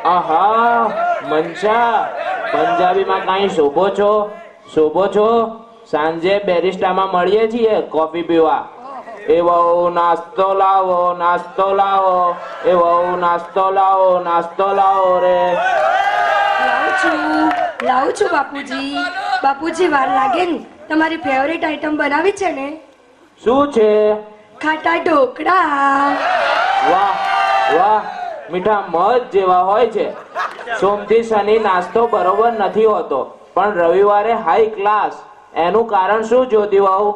આહા મનસા, પંજાબીમાં કાંઈ શોભો છો? સાંજે બેરિસ્ટામાં મળીએ છીએ કોફી પીવા. એ વહુ નાસ્તો લાવો, એ વહુ નાસ્તો લાવો રે. લાવું છું બાપુજી વાર લાગે ને. તમારી ફેવરેટ આઈટમ બનાવી છે ને? શું છે? ખાટા ઢોકળા. વાહ, મીઠા મધ જેવા હોય છે. સોમથી શનિ નાસ્તો બરોબર નથી હોતો, પણ રવિવારે હાઈ ક્લાસ. એનું કારણ શું જ્યોતિ વહુ?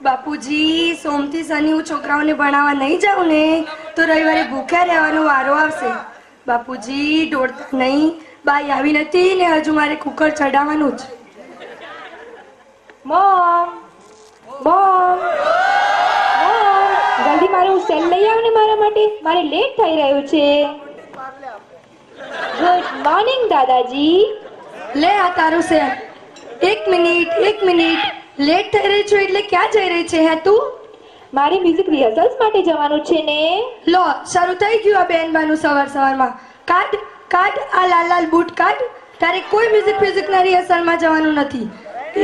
બાપુજી, સોમથી શનિ હું છોકરાઓને ભણાવવા નહીં જાઉં ને તો રવિવારે ભૂખ્યા રહેવાનો વારો આવશે. બાપુજી દોડતા નહીં, બાઈ આવી નથી ને હજુ મારે કુકર ચડાવવાનું જ. મોમ, જલ્દી મારું સેલ લઈ આવ ને મારા માટે, મારે લેટ થઈ રહ્યું છે. ગુડ મોર્નિંગ દાદાજી. લે આ તારું સેલ. એક મિનિટ, લેટ થઈ રહી છું એટલે ક્યાં જઈ રહી છે હે તું? મારે મ્યુઝિક રિહર્સલ્સ માટે જવાનું છે ને. લો શરૂ થઈ ગયું આ બેનબાનું સવારમાં. કાઢ આ લાલ બૂટ કાઢ. તારે કોઈ મ્યુઝિકના રિહર્સલમાં જવાનું નથી.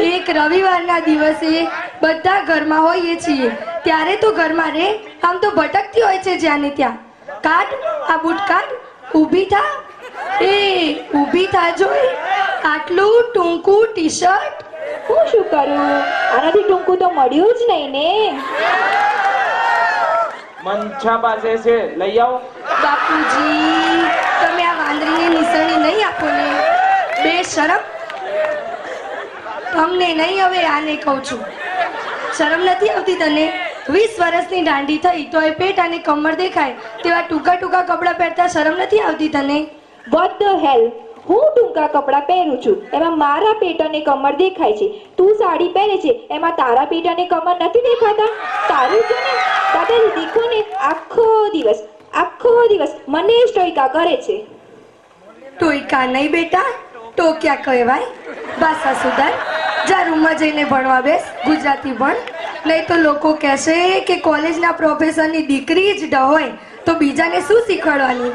એક રવિવારના દિવસે બધા ઘરમાં હોઈએ છીએ, ત્યારે તો ઘરમાં રે, આમ તો ભટકતી હોય છે જ્યાં ને ત્યાં. કાઢ આ બૂટ કાઢ. ઊભી થા. ઊભી થા જોઈ. આટલું ટૂંકું ટી શર્ટ. હું શું કરું? આનાથી ટૂંકું તો મળ્યું જ નહીં ને. મનસા પાસે છે, લઈ આવો. બાપુજી, તમે આ વાંદરીને નિશાની નહીં આપો ને. બેશરમ. તમને નહીં, હવે આને કહું છું. શરમ નથી આવતી તને? 20 વર્ષની દાંડી થઈ તો એ પેટ અને કમર દેખાય તેવા ટૂંકા કપડાં પહેરતા શરમ નથી આવતી તને? વોટ ધ હેલ! હું ટૂંકા કપડાં પહેરું છું, એમાં મારા પેટ અને કમર દેખાય છે. તું સાડી પહેરે છે, એમાં તારા પેટ અને કમર નથી દેખાતા? તારું છે ને દાદાજી, દેખો ને, આખો દિવસ મને જ ટોયકા કરે છે. ટોયકા નહીં બેટા, ટોક્યા કહેવાય. ભાષા સુધાર. જા રૂમમાં જઈને ભણવા બેસ, ગુજરાતી ભણ. નહીં તો લોકો કહેશે કે કોલેજના પ્રોફેસરની દીકરી જ હોય તો બીજાને શું શીખવાડવાની.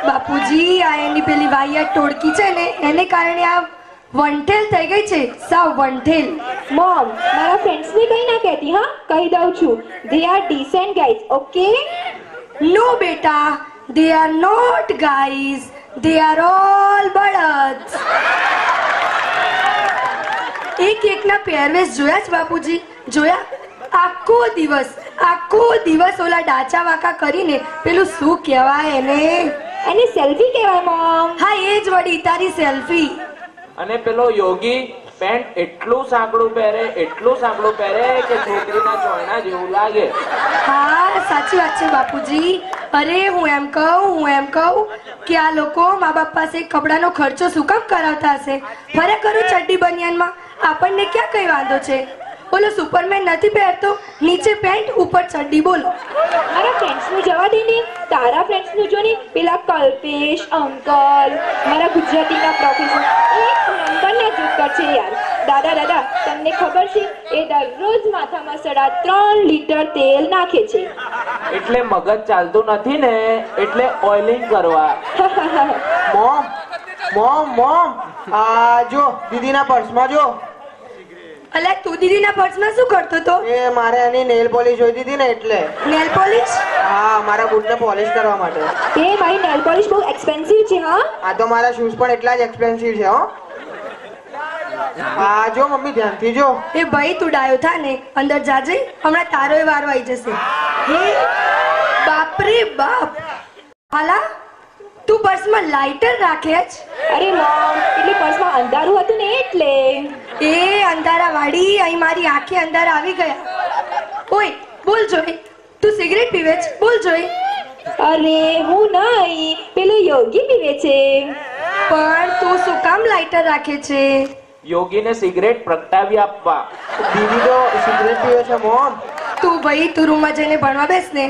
બાપુજી, આ એની પેલી વાહિયાત ટોળકી છે ને એને કારણે આ વંઠેલ થઈ ગઈ છે, સાવ વંઠેલ. મોમ, મારા ફ્રેન્ડ્સને કઈ ના કહેતી, હા? કહી દઉં છું, they are decent guys, okay? નો બેટા, they are not guys, they are all બળદ. એકના પહેરવેશ જોયા જ બાપુજી? જોયા? આખો દિવસ ઓલા ડાચા વાંકા કરીને પેલું શું કહેવાય એને સેલ્ફી કહેવાય મોમ. હા, એ જ વળી, તારી સેલ્ફી. અને પેલો યોગી પેન્ટ એટલું સાંકડું પહેરે કે છોકરીના ચોયણા જેવું લાગે. હા, સાચી વાત છે બાપુજી. અરે હું એમ કહું કે આ લોકો મા બાપ પાસે કપડાનો ખર્ચો શું કામ કરાવતા હશે? ફરે કરું ચડ્ડી બનિયાનમાં, આપણને ક્યાં કઈ વાંધો છે? બોલો, સુપરમેન નથી પહેરતો, નીચે પેન્ટ ઉપર ચડ્ડી. બોલો, મારા ફ્રેન્ડ્સનું જવા દે ને, તારા ફ્રેન્ડ્સનું જો ને. પેલા કલ્પેશ અંકલ, મારા ગુજરાતીના પ્રોફેસર, એક નંબરના જોકર છે યાર. દાદા, તમને ખબર છે એ દરરોજ માથામાં 3.5 લીટર તેલ નાખે છે. એટલે મગજ ચાલતું નથી ને, એટલે ઓઇલિંગ કરવા. મોમ, આ જો દીદીના પર્સમાં જો. અલા, તું દીદીના પર્સમાં શું કરતો તો? એ મારે એની નેલ પોલિશ જોઈતી હતી ને એટલે. Nail polish? હા, મારા બૂટને પોલિશ કરવા માટે. એ મારી નેલ પોલિશ બહુ એક્સપેન્સિવ છે. હા, આ તો મારા શૂઝ પણ એટલા જ એક્સપેન્સિવ છે. હો, હા જો મમ્મી, ધ્યાનથી જો. એ ભાઈ, તું ડાયો થા ને, અંદર જાજે, હમણાં તારો એ વારો આવી જશે. હે બાપરે બાપ! હાલા, તું પર્સમાં લાઇટર રાખે જ? અરે મોમ, એટલે પર્સમાં અંધારું હતું ને એટલે. એ અંધારા વાળી, અહીં મારી આંખે અંધારા આવી ગયા. ઓય, બોલ જોઈ, તું સિગરેટ પીવે છે? બોલ જોઈ. અરે હું નહીં, પેલો યોગી પીવે છે. પણ તું શું કામ લાઇટર રાખે છે? યોગીને સિગરેટ પ્રગટાવી આપવા. દીદી તો સિગરેટ પીવે છે મોમ. તું ભાઈ, તું રૂમમાં જઈને ભણવા બેસ ને.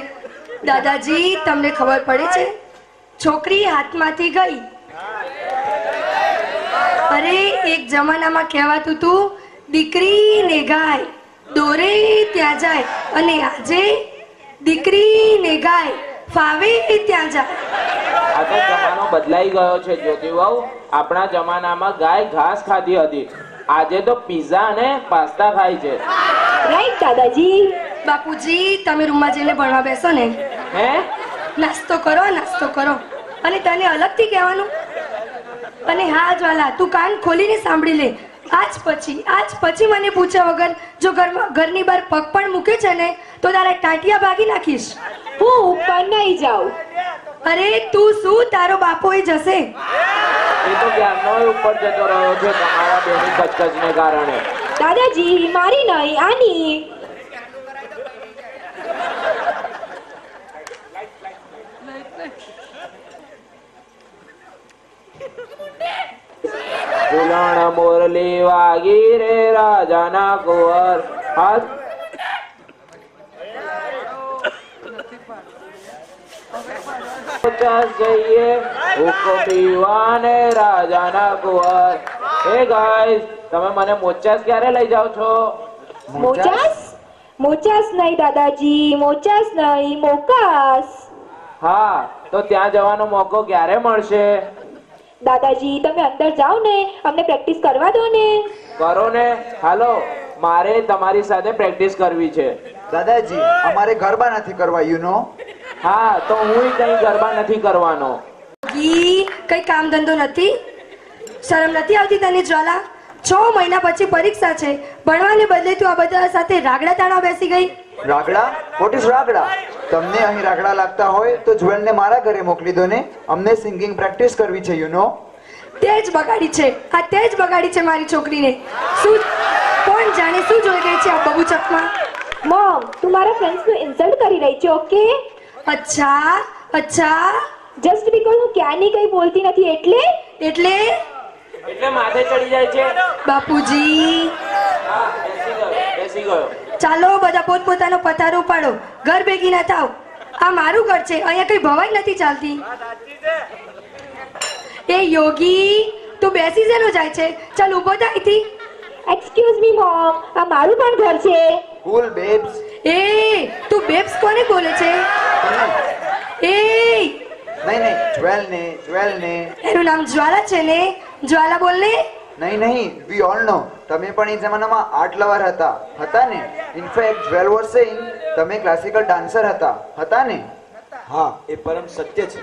દાદાજી, તમને ખબર પડે છે? છોકરી હાથમાંથી ગઈ. અરે, એક જમાનામાં કહેવાતું તું, દીકરી ને ગાય દોરે ત્યાં જાય, અને આજે દીકરી ને ગાય ફાવે ત્યાં જાય. આ તો જમાનો બદલાઈ ગયો છે જ્યોતિ વહુ. આપણા જમાનામાં ગાય ઘાસ ખાતી હતી, આજે તો પિઝા અને પાસ્તા ખાય છે. રાઈટ દાદાજી. બાપુજી તમે રૂમમાં જઈને ભણવા બેસો ને. હે? નાસ્તો કરો, નાસ્તો કરો. અને તને અલગથી કહેવાનું. અને હા જ્વાલા, તું કાન ખોલીને સાંભળી લે. આજ પછી મને પૂછ્યા વગર જો ઘરની બહાર પગ પણ મૂકે છે ને તો તારા ટાંટિયા ભાગી નાખીશ. હું ઉપર નહીં જાઉં. અરે તું શું, તારો બાપો જશે. એ તો ક્યારનો ઉપર જતો રહ્યો છે તમારા બેની કચકચને કારણે. દાદાજી મારી નહીં, આની. ફૂલણ મોરલી વાગી રે રાજાના કુંવર. હાથ જઈએ હુકો પીવાને રાજાના કુંવર. હે ગાઈસ, તમે મને મોચાસ ક્યારે લઈ જાઓ છો? મોચાસ? મોચાસ નહીં દાદાજી, મોચાસ નહીં, મોકાસ. હા, તો ત્યાં જવાનો મોકો ક્યારે મળશે? દાદાજી તમે અંદર જાઓ ને, અમને પ્રેક્ટિસ કરવા દો ને. કરો ને. હાલો, મારે તમારી સાથે પ્રેક્ટિસ કરવી છે. દાદાજી અમારે ગરબા નથી કરવા, યુ નો. હા, તો હું કઈ ગરબા નથી કરવાનો. કઈ કામ ધંધો નથી? શરમ નથી આવતી તને જ્વાલા? 6 મહિના પછી પરીક્ષા છે, ભણવાને બદલે તું આ બધા સાથે રાગડા તાણા બેસી ગઈ. રાગડા? What is ragda? તમને અહીં રાગડા લાગતા હોય તો જ્વેલને મારા ઘરે મોકલી દો ને. અમને સિંગિંગ પ્રેક્ટિસ કરવી છે, યુ નો. તે જ બગાડી છે, આ તે જ બગાડી છે મારી છોકરીને. શું કોણ જાણે શું જોઈ ગઈ છે આ બબુચકમાં. મોમ, તું મારા ફ્રેન્ડ્સનું ઇન્સલ્ટ કરી રહી છે, ઓકે? અચ્છા અચ્છા. જસ્ટ બીકોઝ હું ક્યાંની કઈ બોલતી નથી એટલે એટલે માથે ચડી જાય છે. બાપુજી હા, બેસી ગયો. ચાલો બધા પોતપોતાનો પથારો ઉપાડો, ઘર ભેગી ના થાવ. આ મારું ઘર છે, અહીંયા કઈ ભવાઈ નથી ચાલતી. એ યોગી, તું બેસી શેનો જાય છે? ચાલ ઊભો થાય અહીંથી. એક્સક્યુઝ મી મોમ, આ મારું પણ ઘર છે. કુલ બેબ્સ. એ તું બેબ્સ કોને બોલે છે? એ નહીં, જ્વેલને. એનું નામ જ્વાલા છે ને? જ્વાલા બોલ ને. નહીં, વી ઓલ નો. તમે પણ એ જમાનામાં આર્ટ લવર હતા ને? ઇનફેક્ટ જ્વેલ વોઝ સેઇંગ તમે ક્લાસિકલ ડાન્સર હતા ને? હા, એ પરમ સત્ય છે.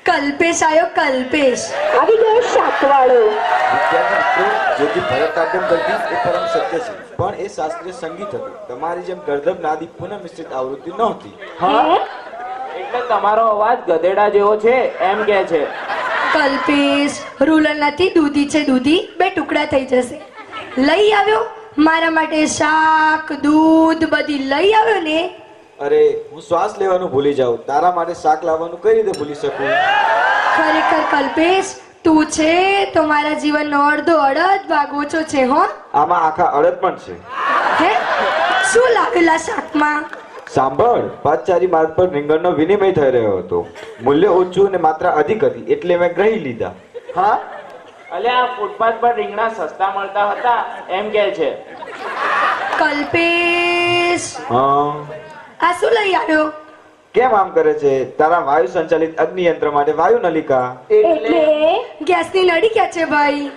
કલ્પેશ આયો, કલ્પેશ. આવી ગયો શાકવાળો. વિદ્યાર્થી મિત્રો, જે ભરતનાટ્યમ કરતી એ પરમ સત્ય છે, પણ એ શાસ્ત્રીય સંગીત હતું. તમારી જેમ ગર્દભ નાદી પુનઃ મિશ્રિત આવૃત્તિ નહોતી. હે? એટલે તમારો અવાજ ગધેડા જેવો છે એમ કે છે. કલ્પેશ, રૂલર નથી, દૂધી છે દૂધી, 2 ટુકડા થઈ જશે. લઈ આવ્યો મારા માટે શાક, દૂધ બધી લઈ આવ્યો ને? અરે, હું શ્વાસ લેવાનું ભૂલી જાઉં, તારા માટે શાક લાવવાનું કઈ રીતે ભૂલી શકું? ખરેખર કલ્પેશ, તું છે તો મારા જીવનનો અડધો અડધ ભાગ ઓછો છે. હો, આમાં આખા અડદ પણ છે. હે? શું લાવેલા શાકમાં? સાંભળ, પાદચારી માર્ગ પર રીંગણનો વિનિમય થઈ રહ્યો હતો. મૂલ્ય ઓછું અને માત્રા અધિક હતી, એટલે મેં ગ્રહી લીધા. હા, અલ્યા ફૂટપાથ પર રીંગણા સસ્તા મળતા હતા એમ કે છે. કલ્પેશ, હા, આ શું લઈ આવ્યો? કેમ આમ કરે છે? તારા વાયુ સંચાલિત અગ્નિ યંત્ર માટે વાયુ નલિકા. એટલે ગેસની નળી ક્યાં છે ભાઈ?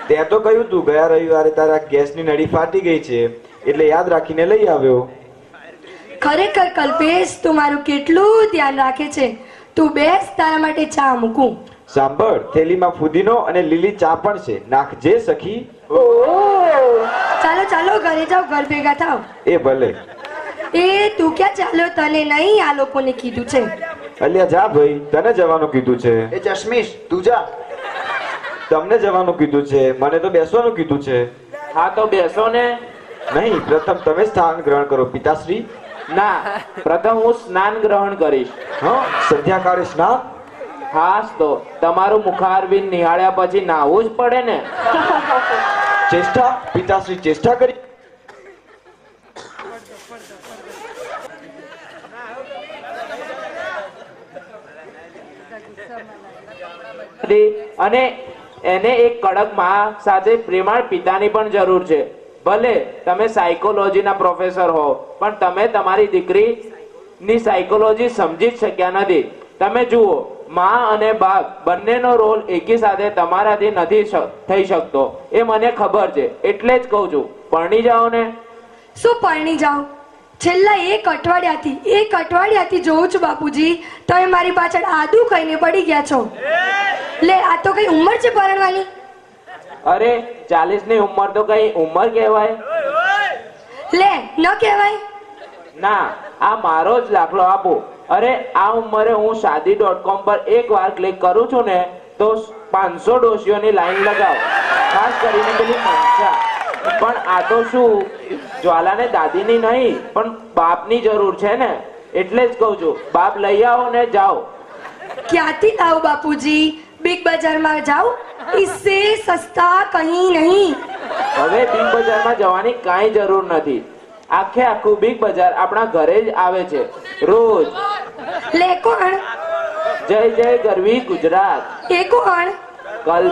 તે તો કહ્યું તું ગયા રવિવારે તારા ગેસની નળી ફાટી ગઈ છે, એટલે યાદ રાખીને લઈ આવ્યો. ખરેખર કલ્પેશ, તું મારું કેટલું ધ્યાન રાખે છે. તું બેસ, તારા માટે ચા મૂકું. સાંભળ, થેલીમાં ફુદીનો અને લીલી ચા પણ છે, નાખજે સખી. ચાલો ચાલો ઘરે જાઓ, ઘર ભેગા થાવ. એ ભલે. એ તું ક્યાં ચાલ્યો? તને નહીં, આ લોકોને કીધું છે. અલ્યા જા ભાઈ, તને જવાનું કીધું છે. એ ચશ્મીશ તું જા. તમને જવાનું કીધું છે, મને તો બેસવાનું કીધું છે. હા, તો બેસો ને. નહીં, પ્રથમ તમે સ્થાન ગ્રહણ કરો પિતાશ્રી. ના, પ્રથમ હું સ્નાન ગ્રહણ કરીશ. હા, સંધ્યાકાળે સ્નાન. હાસ, તો તમારું મુખારબિંદ નિહાળ્યા પછી નાહવું જ પડે ને. ચેષ્ટા પિતાશ્રી, ચેષ્ટા કરી. અને એને એક કડક માં સાથે પ્રેમાળ પિતાની પણ જરૂર છે. ભલે તમે સાયકોલોજીના પ્રોફેસર હો, પણ તમે તમારી દીકરીની સાયકોલોજી સમજી જ શક્યા નથી. તમે જુઓ, માં અને બાપ બંનેનો રોલ એકી સાથે તમારાથી નથી થઈ શકતો, એ મને ખબર છે, એટલે જ કહું છું, પરણી જાઓ ને. શું પરણી જાઉં? છેલ્લા એક અઠવાડિયાથી જોઉં છું બાપુજી, તમે મારી પાછળ આદુ ખાઈને પડી ગયા છો. લે, આ તો કઈ ઉંમર છે પરણવાની? અરે 40 ની ઉંમર તો કઈ ઉંમર કહેવાય? લે, ન કહેવાય. ના, આ મારો જ દાખલો આપો. અરે આ ઉંમરે હું શાદી.com પર એક વાર ક્લિક કરું છું ને તો 500 ડોશીઓની લાઈન લગાવ, ખાસ કરીને પેલી મનસા. પણ આ તો શું, જ્વાલાને દાદીની નહીં પણ બાપની જરૂર છે ને, એટલે જ કહું છું, બાપ લઈ આવો ને જાઓ. ક્યાંથી લાવું બાપુજી? બિગ બજારમાં જાઉં? इससे सस्ता कहीं नहीं. હવે બિગ બજારમાં જવાની કાંઈ જરૂર નથી. આખું બિગ બજાર આપણા ઘરે જ આવે છે રોજ. લે, કોણ? જય જય ગરવી ગુજરાત. એ કોણ? કલ